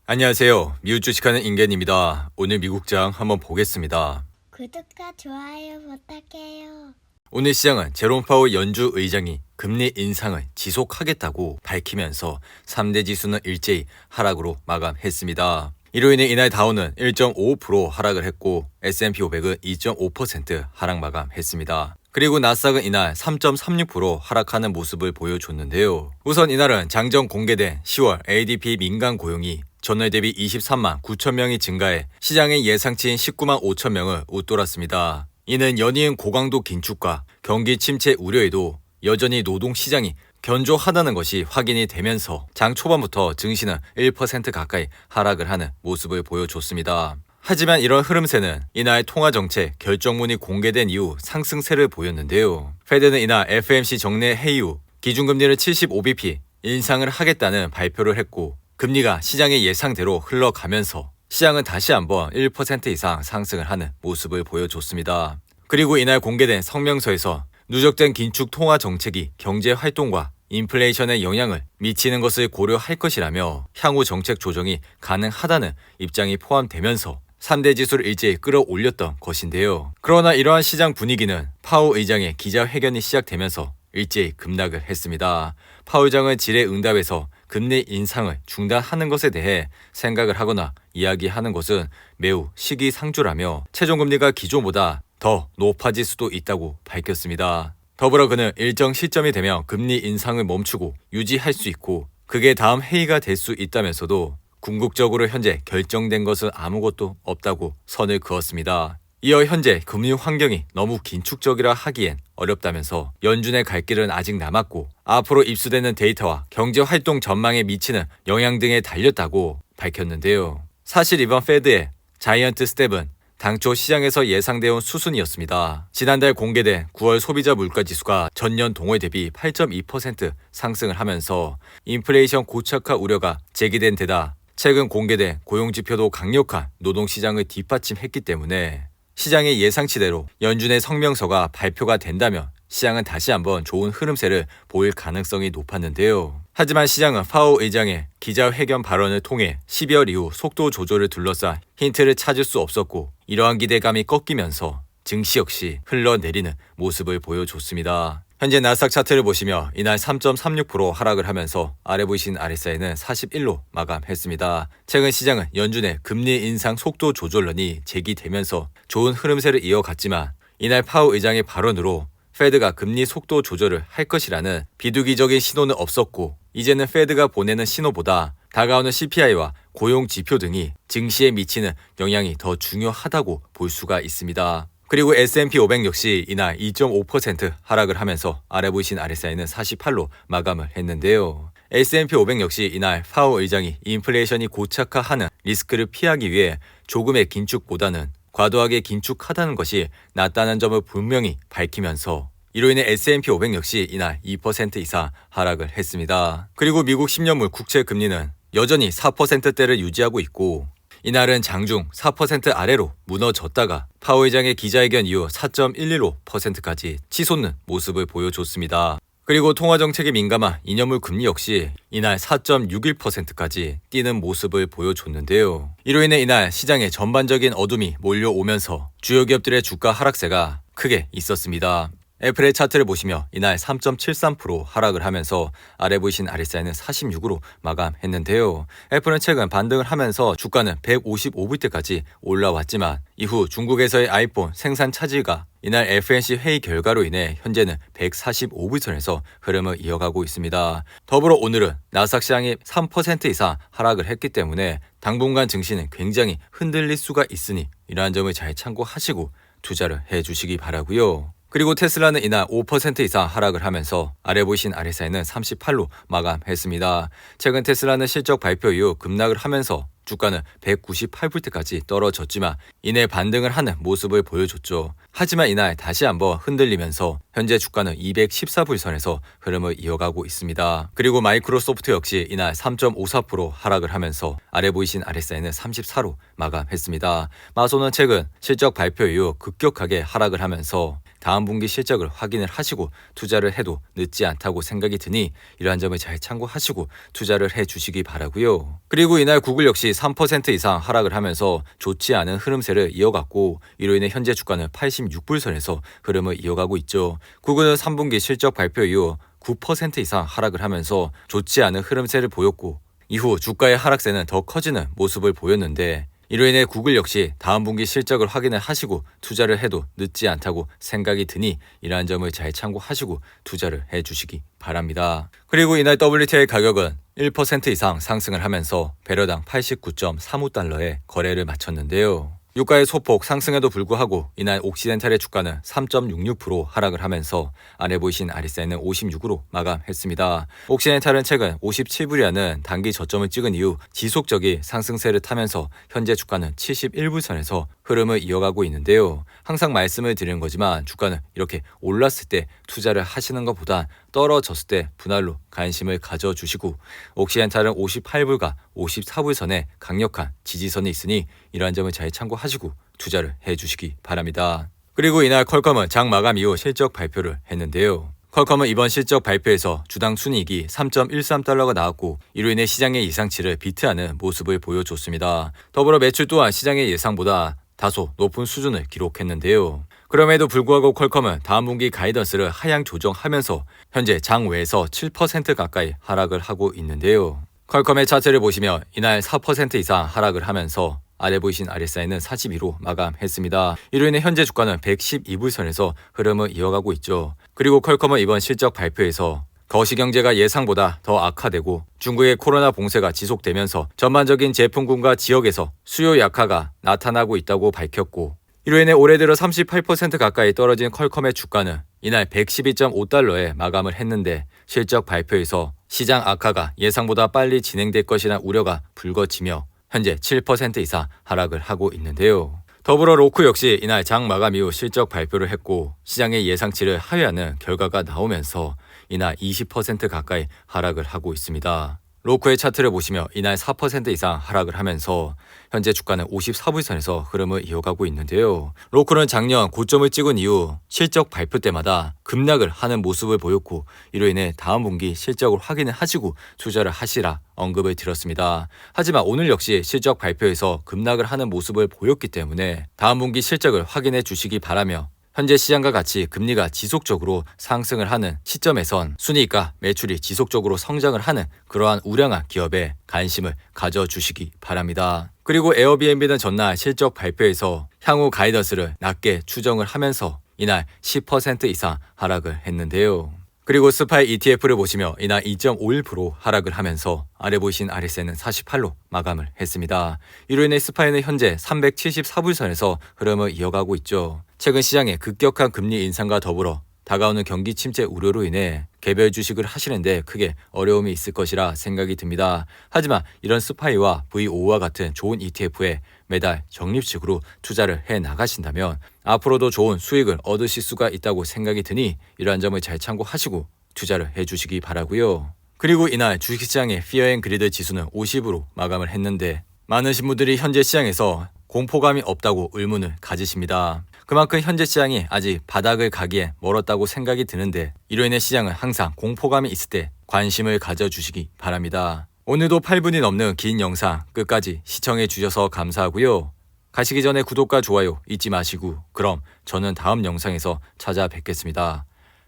안녕하세요. 미국 주식하는 인겐입니다. 오늘 미국장 한번 보겠습니다. 구독과 좋아요 부탁해요. 오늘 시장은 제롬 파월 연주 의장이 금리 인상을 지속하겠다고 밝히면서 3대 지수는 일제히 하락으로 마감했습니다. 이로 인해 이날 다우는 1.5% 하락을 했고 S&P 500은 2.5% 하락 마감했습니다. 그리고 나스닥은 이날 3.36% 하락하는 모습을 보여줬는데요. 우선 이날은 장전 공개된 10월 ADP 민간 고용이 전월 대비 23만 9천 명이 증가해 시장의 예상치인 19만 5천 명을 웃돌았습니다. 이는 연이은 고강도 긴축과 경기 침체 우려에도 여전히 노동시장이 견조하다는 것이 확인이 되면서 장 초반부터 증시는 1% 가까이 하락을 하는 모습을 보여줬습니다. 하지만 이런 흐름세는 이날 통화정책 결정문이 공개된 이후 상승세를 보였는데요. 페드는 이날 FOMC 정례 회의 후 기준금리를 75bp 인상을 하겠다는 발표를 했고 금리가 시장의 예상대로 흘러가면서 시장은 다시 한번 1% 이상 상승을 하는 모습을 보여줬습니다. 그리고 이날 공개된 성명서에서 누적된 긴축 통화 정책이 경제 활동과 인플레이션에 영향을 미치는 것을 고려할 것이라며 향후 정책 조정이 가능하다는 입장이 포함되면서 3대 지수를 일제히 끌어올렸던 것인데요. 그러나 이러한 시장 분위기는 파월 의장의 기자회견이 시작되면서 일제히 급락을 했습니다. 파월 의장은 질의응답에서 금리 인상을 중단하는 것에 대해 생각을 하거나 이야기하는 것은 매우 시기상조라며 최종금리가 기존보다 더 높아질 수도 있다고 밝혔습니다. 더불어 그는 일정 시점이 되면 금리 인상을 멈추고 유지할 수 있고 그게 다음 회의가 될 수 있다면서도 궁극적으로 현재 결정된 것은 아무것도 없다고 선을 그었습니다. 이어 현재 금융 환경이 너무 긴축적이라 하기엔 어렵다면서 연준의 갈 길은 아직 남았고 앞으로 입수되는 데이터와 경제 활동 전망에 미치는 영향 등에 달렸다고 밝혔는데요. 사실 이번 페드의 자이언트 스텝은 당초 시장에서 예상되어 온 수순이었습니다. 지난달 공개된 9월 소비자 물가지수가 전년 동월 대비 8.2% 상승을 하면서 인플레이션 고착화 우려가 제기된 데다 최근 공개된 고용지표도 강력한 노동시장을 뒷받침했기 때문에 시장의 예상치대로 연준의 성명서가 발표가 된다면 시장은 다시 한번 좋은 흐름세를 보일 가능성이 높았는데요. 하지만 시장은 파월 의장의 기자회견 발언을 통해 12월 이후 속도 조절을 둘러싼 힌트를 찾을 수 없었고 이러한 기대감이 꺾이면서 증시 역시 흘러내리는 모습을 보여줬습니다. 현재 나스닥 차트를 보시며 이날 3.36% 하락을 하면서 아래 보이신 RSI는 41로 마감했습니다. 최근 시장은 연준의 금리 인상 속도 조절론이 제기되면서 좋은 흐름세를 이어갔지만 이날 파월 의장의 발언으로 페드가 금리 속도 조절을 할 것이라는 비두기적인 신호는 없었고 이제는 페드가 보내는 신호보다 다가오는 CPI와 고용 지표 등이 증시에 미치는 영향이 더 중요하다고 볼 수가 있습니다. 그리고 S&P 500 역시 이날 2.5% 하락을 하면서 아래 보이신 RSI는 48로 마감을 했는데요. S&P 500 역시 이날 파월 의장이 인플레이션이 고착화하는 리스크를 피하기 위해 조금의 긴축보다는 과도하게 긴축하다는 것이 낫다는 점을 분명히 밝히면서 이로 인해 S&P 500 역시 이날 2% 이상 하락을 했습니다. 그리고 미국 10년물 국채 금리는 여전히 4%대를 유지하고 있고 이날은 장중 4% 아래로 무너졌다가 파월 의장의 기자회견 이후 4.11%까지 치솟는 모습을 보여줬습니다. 그리고 통화정책에 민감한 2년물 금리 역시 이날 4.61%까지 뛰는 모습을 보여줬는데요. 이로 인해 이날 시장에 전반적인 어둠이 몰려오면서 주요 기업들의 주가 하락세가 크게 있었습니다. 애플의 차트를 보시며 이날 3.73% 하락을 하면서 아래 보이신 RSI는 46으로 마감했는데요. 애플은 최근 반등을 하면서 주가는 155불대까지 올라왔지만 이후 중국에서의 아이폰 생산 차질과 이날 FOMC 회의 결과로 인해 현재는 145불선에서 흐름을 이어가고 있습니다. 더불어 오늘은 나스닥 시장이 3% 이상 하락을 했기 때문에 당분간 증시는 굉장히 흔들릴 수가 있으니 이러한 점을 잘 참고하시고 투자를 해주시기 바라고요. 그리고 테슬라는 이날 5% 이상 하락을 하면서 아래 보이신 RSI는 38로 마감했습니다. 최근 테슬라는 실적 발표 이후 급락을 하면서 주가는 198불대까지 떨어졌지만 이내 반등을 하는 모습을 보여줬죠. 하지만 이날 다시 한번 흔들리면서 현재 주가는 214불선에서 흐름을 이어가고 있습니다. 그리고 마이크로소프트 역시 이날 3.54% 하락을 하면서 아래 보이신 RSI는 34로 마감했습니다. 마소는 최근 실적 발표 이후 급격하게 하락을 하면서 다음 분기 실적을 확인을 하시고 투자를 해도 늦지 않다고 생각이 드니 이러한 점을 잘 참고하시고 투자를 해주시기 바라고요. 그리고 이날 구글 역시 3% 이상 하락을 하면서 좋지 않은 흐름세를 이어갔고 이로 인해 현재 주가는 86불선에서 흐름을 이어가고 있죠. 구글은 3분기 실적 발표 이후 9% 이상 하락을 하면서 좋지 않은 흐름세를 보였고 이후 주가의 하락세는 더 커지는 모습을 보였는데 이로 인해 구글 역시 다음 분기 실적을 확인을 하시고 투자를 해도 늦지 않다고 생각이 드니 이러한 점을 잘 참고하시고 투자를 해주시기 바랍니다. 그리고 이날 WTI 가격은 1% 이상 상승을 하면서 배럴당 89.35달러에 거래를 마쳤는데요. 유가의 소폭 상승에도 불구하고 이날 옥시덴탈의 주가는 3.66% 하락을 하면서 아래 보이신 아리사이는 56으로 마감했습니다. 옥시덴탈은 최근 57불이라는 단기 저점을 찍은 이후 지속적인 상승세를 타면서 현재 주가는 71불선에서 흐름을 이어가고 있는데요. 항상 말씀을 드리는 거지만 주가는 이렇게 올랐을 때 투자를 하시는 것보다 떨어졌을 때 분할로 관심을 가져주시고 옥시덴탈은 58불과 54불선에 강력한 지지선이 있으니 이러한 점을 잘 참고하시고 투자를 해주시기 바랍니다. 그리고 이날 퀄컴은 장 마감 이후 실적 발표를 했는데요. 퀄컴은 이번 실적 발표에서 주당 순이익이 3.13달러가 나왔고 이로 인해 시장의 예상치를 비트하는 모습을 보여줬습니다. 더불어 매출 또한 시장의 예상보다 다소 높은 수준을 기록했는데요. 그럼에도 불구하고 퀄컴은 다음 분기 가이던스를 하향 조정하면서 현재 장외에서 7% 가까이 하락을 하고 있는데요. 퀄컴의 차트를 보시면 이날 4% 이상 하락을 하면서 아래 보이신 RSI는 42로 마감했습니다. 이로 인해 현재 주가는 112불선에서 흐름을 이어가고 있죠. 그리고 퀄컴은 이번 실적 발표에서 거시경제가 예상보다 더 악화되고 중국의 코로나 봉쇄가 지속되면서 전반적인 제품군과 지역에서 수요 약화가 나타나고 있다고 밝혔고 이로 인해 올해 들어 38% 가까이 떨어진 퀄컴의 주가는 이날 112.5달러에 마감을 했는데 실적 발표에서 시장 악화가 예상보다 빨리 진행될 것이라는 우려가 불거지며 현재 7% 이상 하락을 하고 있는데요. 더불어 로쿠 역시 이날 장 마감 이후 실적 발표를 했고 시장의 예상치를 하회하는 결과가 나오면서 이날 20% 가까이 하락을 하고 있습니다. 로쿠의 차트를 보시면 이날 4% 이상 하락을 하면서 현재 주가는 54불선에서 흐름을 이어가고 있는데요. 로쿠는 작년 고점을 찍은 이후 실적 발표 때마다 급락을 하는 모습을 보였고 이로 인해 다음 분기 실적을 확인을 하시고 투자를 하시라 언급을 드렸습니다. 하지만 오늘 역시 실적 발표에서 급락을 하는 모습을 보였기 때문에 다음 분기 실적을 확인해 주시기 바라며 현재 시장과 같이 금리가 지속적으로 상승을 하는 시점에선 순이익과 매출이 지속적으로 성장을 하는 그러한 우량한 기업에 관심을 가져주시기 바랍니다. 그리고 에어비앤비는 전날 실적 발표에서 향후 가이던스를 낮게 추정을 하면서 이날 10% 이상 하락을 했는데요. 그리고 스파이 ETF를 보시며 이날 2.51% 하락을 하면서 아래 보이신 RSI는 48로 마감을 했습니다. 이로 인해 스파이는 현재 374불선에서 흐름을 이어가고 있죠. 최근 시장의 급격한 금리 인상과 더불어 다가오는 경기 침체 우려로 인해 개별 주식을 하시는데 크게 어려움이 있을 것이라 생각이 듭니다. 하지만 이런 스파이와 V5와 같은 좋은 ETF에 매달 적립식으로 투자를 해 나가신다면 앞으로도 좋은 수익을 얻으실 수가 있다고 생각이 드니 이러한 점을 잘 참고하시고 투자를 해주시기 바라고요. 그리고 이날 주식시장의 피어앤그리드 지수는 50으로 마감을 했는데 많으신 분들이 현재 시장에서 공포감이 없다고 의문을 가지십니다. 그만큼 현재 시장이 아직 바닥을 가기에 멀었다고 생각이 드는데 이로 인해 시장은 항상 공포감이 있을 때 관심을 가져주시기 바랍니다. 오늘도 8분이 넘는 긴 영상 끝까지 시청해 주셔서 감사하고요. 가시기 전에 구독과 좋아요 잊지 마시고 그럼 저는 다음 영상에서 찾아뵙겠습니다.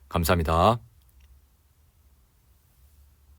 감사합니다.